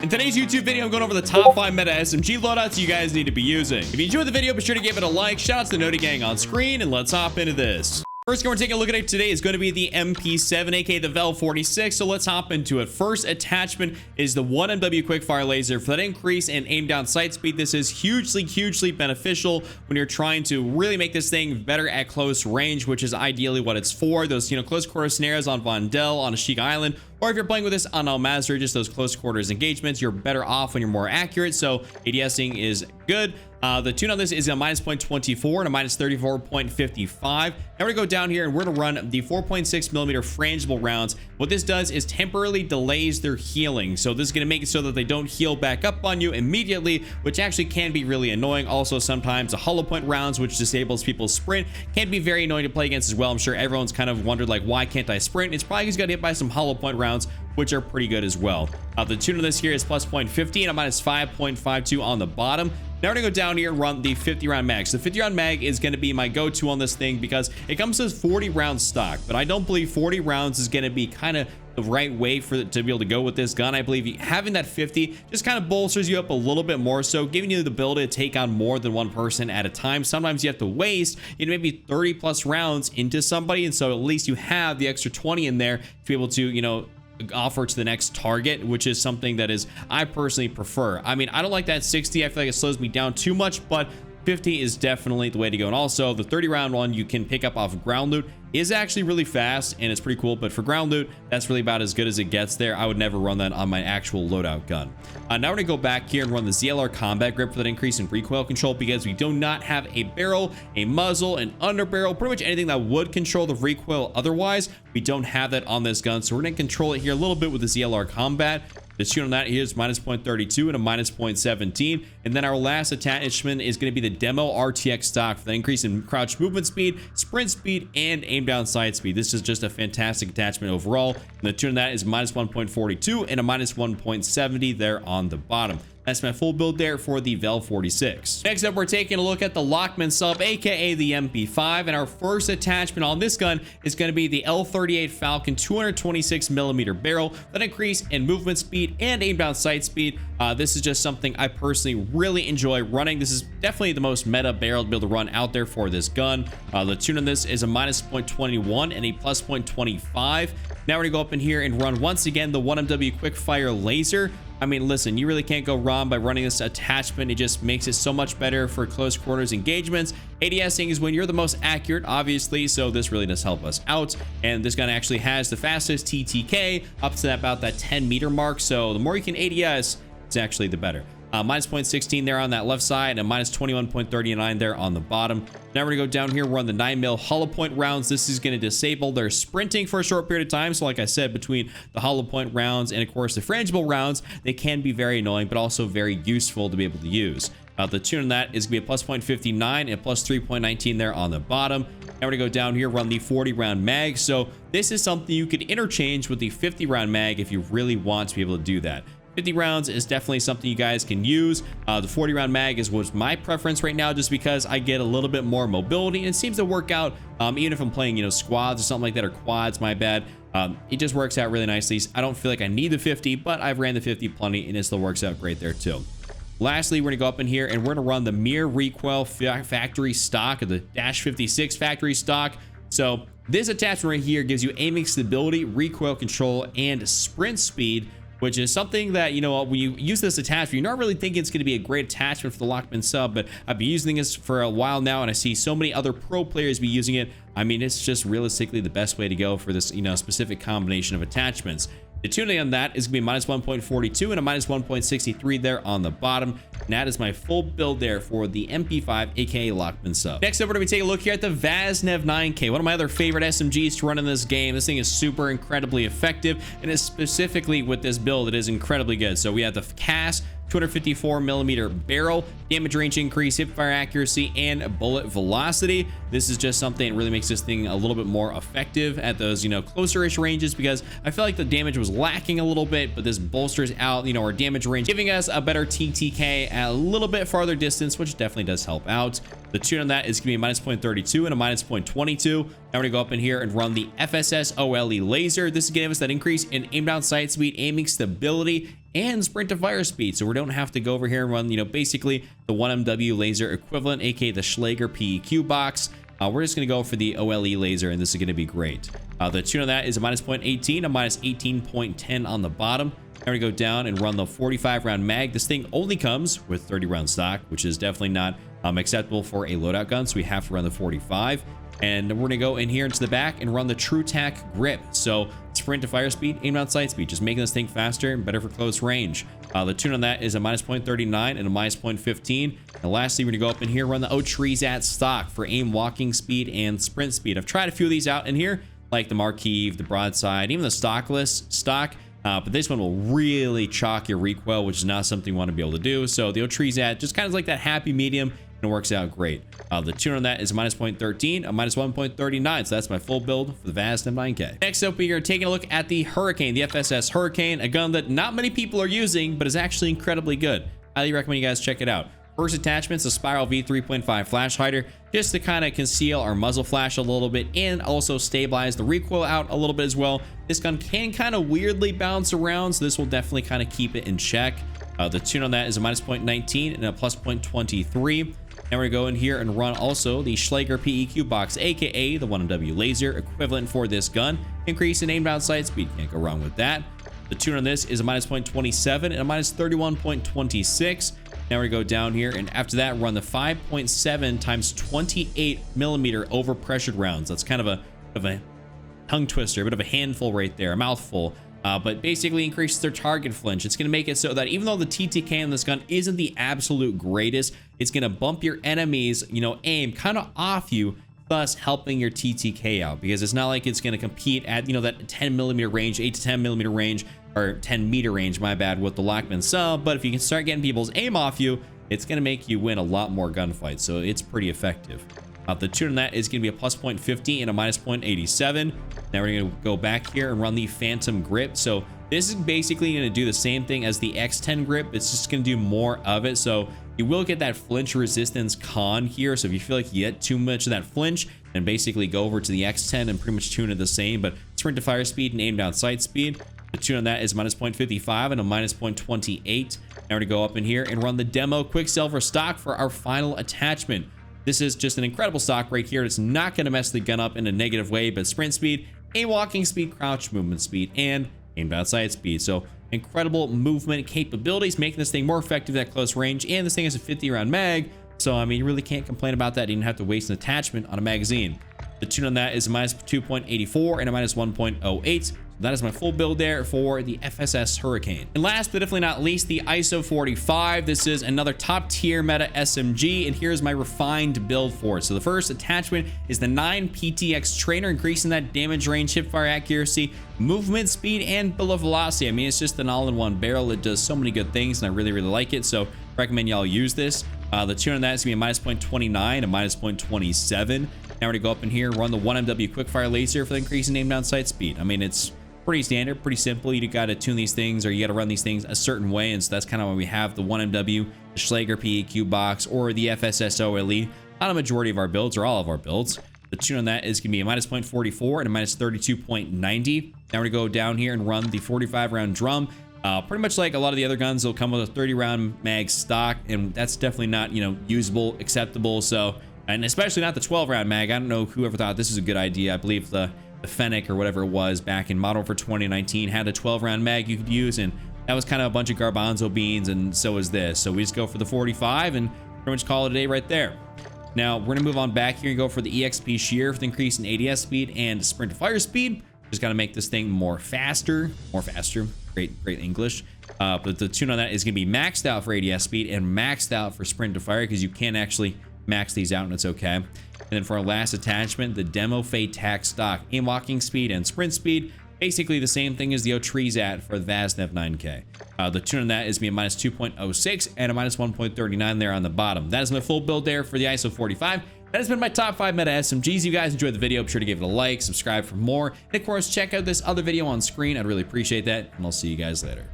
In today's YouTube video, I'm going over the top 5 meta SMG loadouts you guys need to be using. If you enjoyed the video, be sure to give it a like. Shout out to the Noti Gang on screen, and let's hop into this. First gun we're taking a look at today is going to be the MP7, aka the VEL 46. So let's hop into it. First attachment is the 1MW quickfire laser. For that increase in aim down sight speed, this is hugely beneficial when you're trying to really make this thing better at close range, which is ideally what it's for. Those, close quarter scenarios on Vondel, on Ashika Island, or if you're playing with this on El Mazrah, just those close quarters engagements, you're better off when you're more accurate. So ADSing is good. The tune on this is a minus 0.24 and a minus 34.55. Now we're gonna go down here and we're gonna run the 4.6 millimeter frangible rounds. What this does is temporarily delays their healing. So this is gonna make it so that they don't heal back up on you immediately, which actually can be really annoying. Also, sometimes the hollow point rounds, which disables people's sprint, can be very annoying to play against as well. I'm sure everyone's kind of wondered, like, why can't I sprint? It's probably because you got hit by some hollow point rounds, which are pretty good as well. The tune on this here is plus 0.50 and a minus 5.52 on the bottom. Now we're gonna go down here and run the 50 round mag. So the 50 round mag is gonna be my go-to on this thing because it comes with 40 round stock, but I don't believe 40 rounds is gonna be kind of the right way for it to be able to go with this gun. I believe having that 50 just kind of bolsters you up a little bit more, so giving you the ability to take on more than one person at a time. Sometimes you have to waste maybe 30 plus rounds into somebody, and so at least you have the extra 20 in there to be able to offer to the next target, which is something that is I personally prefer. I mean, I don't like that 60. I feel like it slows me down too much, but 50 is definitely the way to go. And also the 30 round one you can pick up off of ground loot is actually really fast and it's pretty cool, but for ground loot that's really about as good as it gets there. I would never run that on my actual loadout gun. Now we're gonna go back here and run the ZLR combat grip for that increase in recoil control, because we do not have a barrel, a muzzle, an underbarrel, pretty much anything that would control the recoil otherwise. We don't have that on this gun, so we're gonna control it here a little bit with the ZLR combat. The tune on that is minus 0.32 and a minus 0.17. And then our last attachment is going to be the demo RTX stock for the increase in crouch movement speed, sprint speed, and aim down sight speed. This is just a fantastic attachment overall. And the tune on that is minus 1.42 and a minus 1.70 there on the bottom. That's my full build there for the VEL 46. Next up, we're taking a look at the Lockman sub, aka the MP5, and our first attachment on this gun is going to be the L38 Falcon 226 millimeter barrel. That increase in movement speed and aim down sight speed. This is just something I personally really enjoy running. This is definitely the most meta barrel to be able to run out there for this gun. The tune on this is a minus 0.21 and a plus 0.25. Now we're gonna go up in here and run once again the 1MW quickfire laser. I mean, listen, you really can't go wrong by running this attachment. It just makes it so much better for close quarters engagements. ADSing is when you're the most accurate, obviously, so this really does help us out. And this gun actually has the fastest TTK up to about that 10 meter mark, so the more you can ADS, it's actually the better. Minus 0.16 there on that left side and minus 21.39 there on the bottom. Now we're gonna go down here, run the 9mm hollow point rounds. This is gonna disable their sprinting for a short period of time. So like I said, between the hollow point rounds and of course the frangible rounds, they can be very annoying, but also very useful to be able to use. The tune on that is gonna be a plus 0.59 and a plus 3.19 there on the bottom. Now we're gonna go down here, run the 40 round mag. So this is something you could interchange with the 50 round mag if you really want to be able to do that. 50 rounds is definitely something you guys can use. The 40 round mag is what's my preference right now, just because I get a little bit more mobility and it seems to work out even if I'm playing squads or something like that, or quads, my bad. It just works out really nicely. I don't feel like I need the 50, but I've ran the 50 plenty and it still works out great there too. Lastly, we're gonna go up in here and we're gonna run the Mirror Recoil factory stock, or the Dash 56 factory stock. So this attachment right here gives you aiming stability, recoil control, and sprint speed, which is something that, when you use this attachment, you're not really thinking it's going to be a great attachment for the Lockman sub, but I've been using this for a while now, and I see so many other pro players be using it. I mean, it's just realistically the best way to go for this, specific combination of attachments. The tuning on that is going to be minus 1.42 and a minus 1.63 there on the bottom. And that is my full build there for the MP5, aka Lockman sub. Next up, we're going to be taking a look here at the Vaznev 9K, one of my other favorite SMGs to run in this game. This thing is super incredibly effective, and it's specifically with this build, it is incredibly good. So we have the CAS 254 millimeter barrel, damage range increase, hip fire accuracy, and bullet velocity. This is just something that really makes this thing a little bit more effective at those, closer-ish ranges, because I feel like the damage was lacking a little bit, but this bolsters out, our damage range, giving us a better TTK at a little bit farther distance, which definitely does help out. The tune on that is gonna be a minus 0.32 and a minus 0.22. Now we're gonna go up in here and run the FSS OLE laser. This is gonna give us that increase in aim down sight speed, aiming stability, and sprint to fire speed. So we don't have to go over here and run, basically the 1MW laser equivalent, aka the Schlager PEQ box. We're just going to go for the OLE laser, and this is going to be great. The tune on that is a minus 0.18, a minus 18.10 on the bottom. Now we go down and run the 45 round mag. This thing only comes with 30 round stock, which is definitely not acceptable for a loadout gun, so we have to run the 45. And we're gonna go in here into the back and run the True Tac grip. So sprint to fire speed, aim down sight speed, just making this thing faster and better for close range. The tune on that is a minus 0.39 and a minus 0.15. And lastly, we're gonna go up in here, run the Trees stock for aim walking speed and sprint speed. I've tried a few of these out in here, like the Marquise, the Broadside, even the stockless stock. But this one will really chalk your recoil, which is not something you want to be able to do. So the Trees just kind of like that happy medium, and it works out great. The tune on that is a minus 0.13, a minus 1.39. So that's my full build for the Vaz M9K. Next up, we are taking a look at the Hurricane, the FSS Hurricane, a gun that not many people are using, but is actually incredibly good. Highly recommend you guys check it out. First attachment is a Spiral V3.5 flash hider, just to kind of conceal our muzzle flash a little bit and also stabilize the recoil out a little bit as well. This gun can kind of weirdly bounce around, so this will definitely kind of keep it in check. The tune on that is a minus 0.19 and a plus 0.23. Now we're going to go in here and run also the Schlager PEQ box, aka the 1MW laser equivalent for this gun. Increase in aim down sight speed, can't go wrong with that. The tune on this is a minus 0.27 and a minus 31.26. Now we go down here, and after that, run the 5.7 times 28 millimeter overpressured rounds. That's kind of a tongue twister, a bit of a handful right there, a mouthful. But basically increases their target flinch. It's going to make it so that even though the TTK on this gun isn't the absolute greatest, it's going to bump your enemies, aim kind of off you, thus helping your TTK out, because it's not like it's going to compete at, that 10 millimeter range, 8 to 10 millimeter range, or 10 meter range, my bad, with the Lockman sub. But if you can start getting people's aim off you, it's going to make you win a lot more gunfights. So it's pretty effective. The tune on that is going to be a plus 0.50 and a minus 0.87. Now we're going to go back here and run the Phantom grip. So this is basically going to do the same thing as the X10 grip. It's just going to do more of it. So you will get that flinch resistance con here. So if you feel like you get too much of that flinch, then basically go over to the X10 and pretty much tune it the same. But sprint to fire speed and aim down sight speed. The tune on that is minus 0.55 and a minus 0.28. Now we're going to go up in here and run the demo Quicksilver stock for our final attachment. This is just an incredible stock right here. It's not going to mess the gun up in a negative way, but sprint speed, aim walking speed, crouch movement speed, and aim down sight speed. So incredible movement capabilities, making this thing more effective at close range. And this thing has a 50 round mag. So, I mean, you really can't complain about that. You didn't have to waste an attachment on a magazine. The tune on that is a minus 2.84 and a minus 1.08. That is my full build there for the FSS Hurricane. And last but definitely not least, the ISO 45. This is another top tier meta SMG, and here's my refined build for it. So the first attachment is the 9 PTX trainer, increasing that damage range, hipfire accuracy, movement speed, and bullet velocity. I mean, it's just an all-in-one barrel. It does so many good things, and I really, really like it. So recommend y'all use this. The tune on that is gonna be a minus 0.29, a minus 0.27. Now we're gonna go up in here, run the 1MW quickfire laser for the increase in aim down sight speed. I mean, it's pretty standard, pretty simple. You got to tune these things, or you got to run these things a certain way, and so that's kind of why we have the 1MW, the Schlager PEQ box, or the FSS OLE on a majority of our builds, or all of our builds. The tune on that is going to be a minus 0.44 and a minus 32.90. Now we're going to go down here and run the 45 round drum. Pretty much like a lot of the other guns, they'll come with a 30 round mag stock, and that's definitely not, usable, acceptable. So, and especially not the 12 round mag. I don't know whoever thought this is a good idea. I believe the Fennec or whatever it was back in Model for 2019 had a 12 round mag you could use, and that was kind of a bunch of garbanzo beans, and so is this. So we just go for the 45 and pretty much call it a day right there. Now we're gonna move on back here and go for the EXP shear for the increase in ADS speed and sprint to fire speed. Just gotta make this thing more faster. Great English. But the tune on that is gonna be maxed out for ADS speed and maxed out for sprint to fire, because you can actually max these out and it's okay. And then for our last attachment, the Demo Fade Tac stock, aim walking speed and sprint speed, basically the same thing as the Trees for the Vaz F9K. The tune on that is being minus 2.06 and a minus 1.39 there on the bottom. That is my full build there for the ISO 45. That has been my top 5 meta SMGs. You guys enjoyed the video, be sure to give it a like, subscribe for more, and of course check out this other video on screen. I'd really appreciate that, and I'll see you guys later.